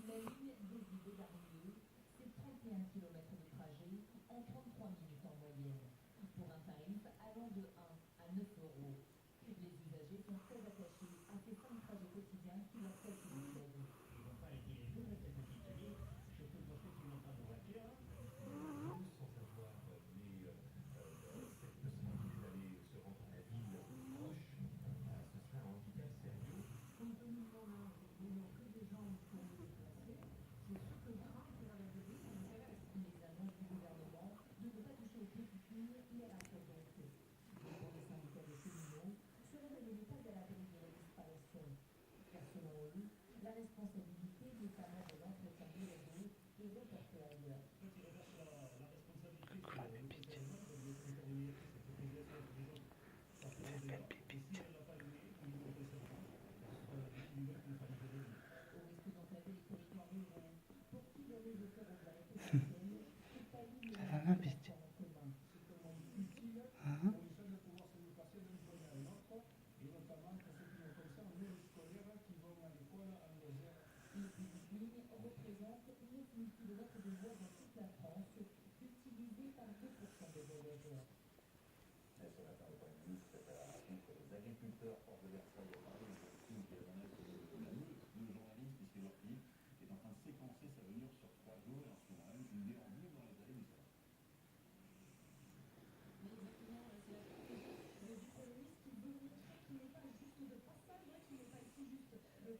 La ligne des idées d'arrivée, c'est 31 km de trajet en 33 minutes en moyenne, pour un tarif allant de 1 à 9 euros. Les usagers sont très attachés à ces 5 trajets quotidiens qui leur facilitent la vie. Ils n'ont pas été les deux avec la petite amie, surtout pour ceux qui n'ont pas de voiture, sans avoir cette possibilité d'aller se rendre à la ville proche. Ce sera un handicap sérieux. Compte tenu de mon âge, n'ayant que des jambes pour me déplacer, je suis que le train pour aller de ça m'intéresse. Les annonces du gouvernement de ne pas toucher aux petites lignes et à la propriété. Et pour les syndicats des cheminots, cela ne les met pas à l'abri de la disparition. Car selon eux, la responsabilité, notamment de l'entretien des réseaux, est reportée ailleurs. Quand il reporte la responsabilité sur l'autre intervenir sur cette autorisation, par exemple, ça fait des heures, et si elle ne l'a pas donné au niveau précédent, ce sera lui qui nous fera livrer des lignes. Au risque d'entamer les territoires ruraux, pour qui le réseau ferroviaire est essentiel, et pallie les manques de transports en commun. C'est tellement difficile pour les jeunes de pouvoir se déplacer d'un point à un autre, et notamment pour ceux qui nous concernent, nous les scolaires qui vont à l'école en Lozère. Les petites lignes représentent 9 000 km de voies dans toute la France, utilisées par 2% des voyageurs. Le sénateur le Premier ministre s'est à la rencontre des agriculteurs hors de Versailles à Paris, une costume qui a donné la meute de journalistes, puisque leur pays est en train de séquencer sa venue sur 3 jours, et en ce moment même, une déambule dans les allées du Sénat. Mais exactement, c'est la stratégie du Premier ministre qui veut montrer qu'il n'est pas juste de passage, qu'il n'est pas ici juste pour faire